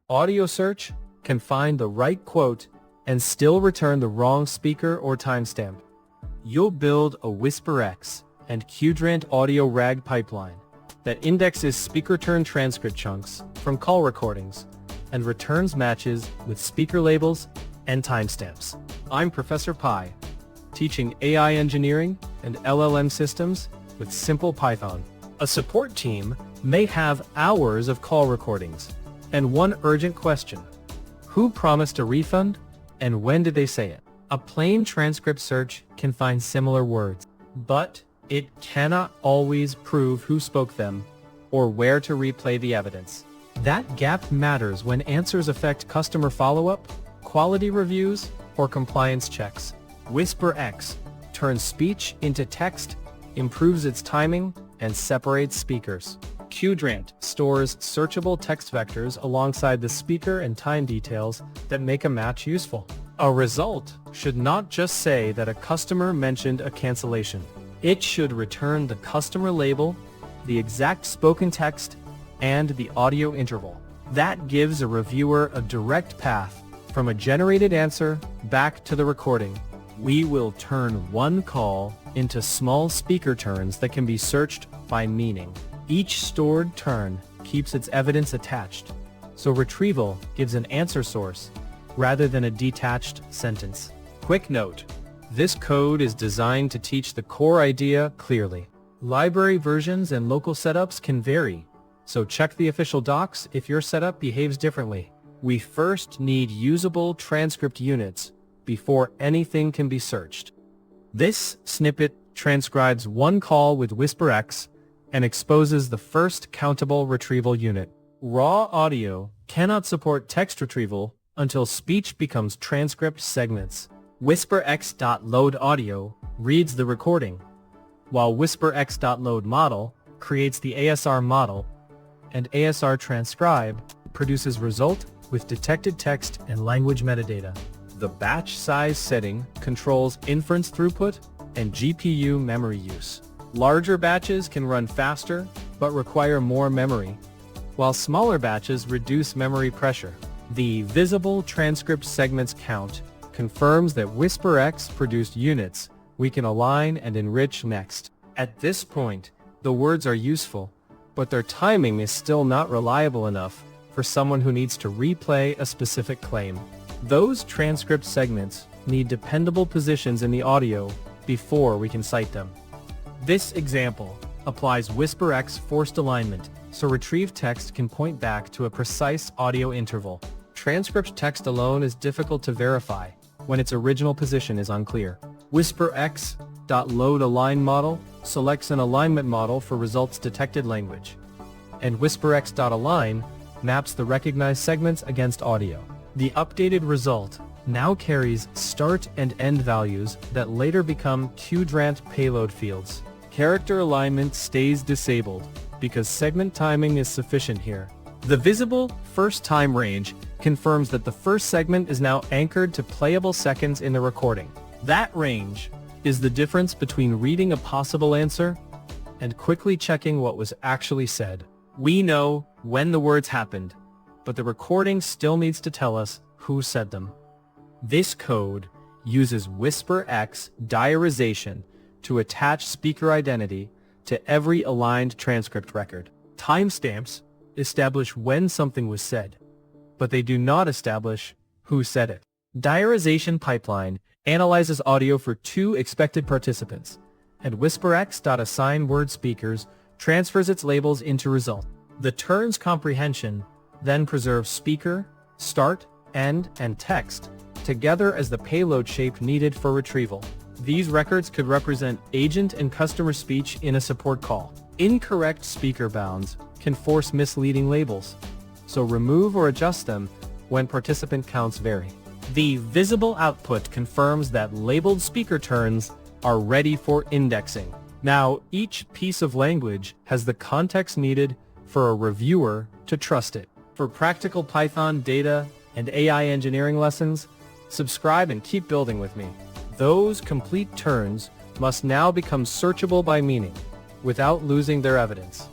Audio search can find the right quote and still return the wrong speaker or timestamp. You'll build a WhisperX and Qdrant audio RAG pipeline that indexes speaker turn transcript chunks from call recordings and returns matches with speaker labels and timestamps. I'm Professor Pi, teaching AI engineering and LLM systems with simple Python. A support team may have hours of call recordings and one urgent question: who promised a refund and when did they say it? A plain transcript search can find similar words, but it cannot always prove who spoke them or where to replay the evidence. That gap matters when answers affect customer follow-up, quality reviews, or compliance checks. WhisperX turns speech into text, improves its timing, and separates speakers. Qdrant stores searchable text vectors alongside the speaker and time details that make a match useful. A result should not just say that a customer mentioned a cancellation. It should return the customer label, the exact spoken text, and the audio interval. That gives a reviewer a direct path from a generated answer back to the recording. We will turn one call into small speaker turns that can be searched by meaning. Each stored turn keeps its evidence attached, so retrieval gives an answer source rather than a detached sentence. Quick note: this code is designed to teach the core idea clearly. Library versions and local setups can vary, so check the official docs if your setup behaves differently. We first need usable transcript units before anything can be searched. This snippet transcribes one call with WhisperX and exposes the first countable retrieval unit. Raw audio cannot support text retrieval until speech becomes transcript segments. WhisperX.loadAudio reads the recording, while WhisperX.loadModel creates the ASR model, and ASR transcribe produces result with detected text and language metadata. The batch size setting controls inference throughput and GPU memory use. Larger batches can run faster but require more memory, while smaller batches reduce memory pressure. The visible transcript segments count confirms that WhisperX produced units we can align and enrich next. At this point, the words are useful, but their timing is still not reliable enough for someone who needs to replay a specific claim. Those transcript segments need dependable positions in the audio before we can cite them. This example applies WhisperX forced alignment, so retrieved text can point back to a precise audio interval. Transcript text alone is difficult to verify when its original position is unclear. WhisperX.loadAlignModel selects an alignment model for results detected language, and WhisperX.align maps the recognized segments against audio. The updated result now carries start and end values that later become Qdrant payload fields. Character alignment stays disabled because segment timing is sufficient here. The visible first time range confirms that the first segment is now anchored to playable seconds in the recording. That range is the difference between reading a possible answer and quickly checking what was actually said. We know when the words happened, but the recording still needs to tell us who said them. This code uses WhisperX diarization to attach speaker identity to every aligned transcript record. Timestamps establish when something was said, but they do not establish who said it. Diarization pipeline analyzes audio for two expected participants, and WhisperX.assign word speakers transfers its labels into result. The turns comprehension then preserves speaker, start, end, and text together as the payload shape needed for retrieval. These records could represent agent and customer speech in a support call. Incorrect speaker bounds can force misleading labels, so remove or adjust them when participant counts vary. The visible output confirms that labeled speaker turns are ready for indexing. Now, each piece of language has the context needed for a reviewer to trust it. For practical Python data and AI engineering lessons, subscribe and keep building with me. Those complete turns must now become searchable by meaning, without losing their evidence.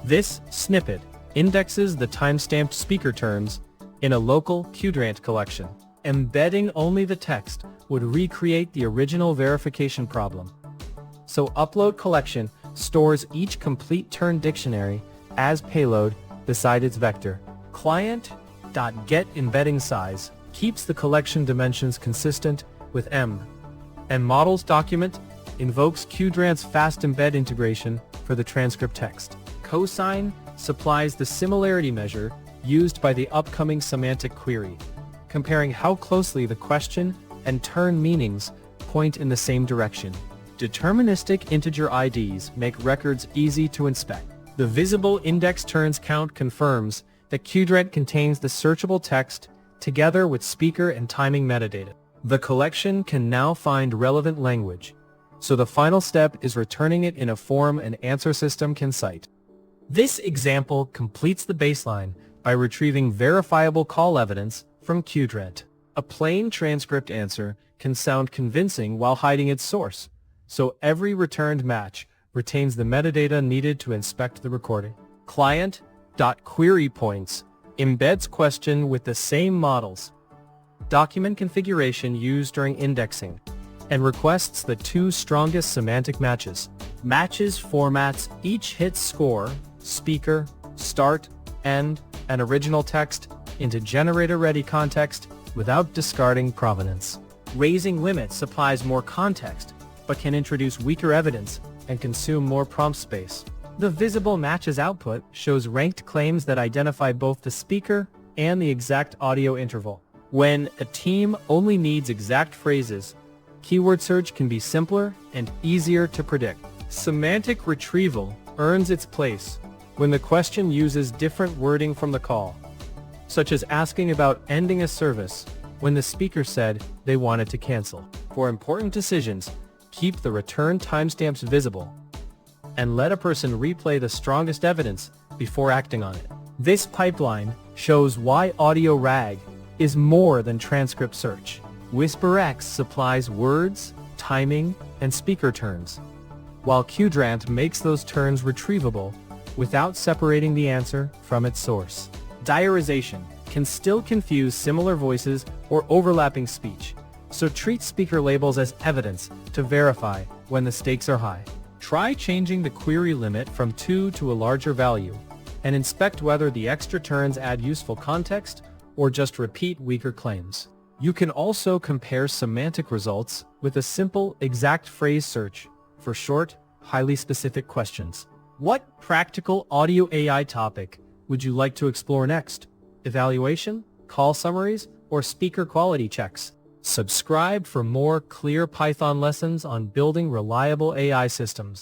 This snippet indexes the timestamped speaker turns In a local quadrant collection, embedding only the text would recreate the original verification problem. So upload collection stores each complete turn dictionary as payload beside its vector. Client.getEmbeddingSize keeps the collection dimensions consistent with M. And models document invokes quadrant's fast embed integration for the transcript text. Cosine supplies the similarity measure used by the upcoming semantic query, comparing how closely the question and turn meanings point in the same direction. Deterministic integer IDs make records easy to inspect. The visible index turns count confirms that quadrant contains the searchable text together with speaker and timing metadata. The collection can now find relevant language, so the final step is returning it in a form an answer system can cite. This example completes the baseline by retrieving verifiable call evidence from quadrant. A plain transcript answer can sound convincing while hiding its source, so every returned match retains the metadata needed to inspect the recording. Client.queryPoints embeds question with the same models, document configuration used during indexing, and requests the two strongest semantic matches. Matches formats each hit's score, speaker, start, end, and original text into generator-ready context without discarding provenance. Raising limits supplies more context, but can introduce weaker evidence and consume more prompt space. The visible matches output shows ranked claims that identify both the speaker and the exact audio interval. When a team only needs exact phrases, keyword search can be simpler and easier to predict. Semantic retrieval earns its place when the question uses different wording from the call, such as asking about ending a service when the speaker said they wanted to cancel. For important decisions, keep the return timestamps visible and let a person replay the strongest evidence before acting on it. This pipeline shows why audio RAG is more than transcript search. WhisperX supplies words, timing, and speaker turns, while quadrant makes those turns retrievable without separating the answer from its source. Diarization can still confuse similar voices or overlapping speech, so treat speaker labels as evidence to verify when the stakes are high. Try changing the query limit from 2 to a larger value, and inspect whether the extra turns add useful context or just repeat weaker claims. You can also compare semantic results with a simple exact phrase search for short, highly specific questions. What practical audio AI topic would you like to explore next? Evaluation, call summaries, or speaker quality checks? Subscribe for more clear Python lessons on building reliable AI systems.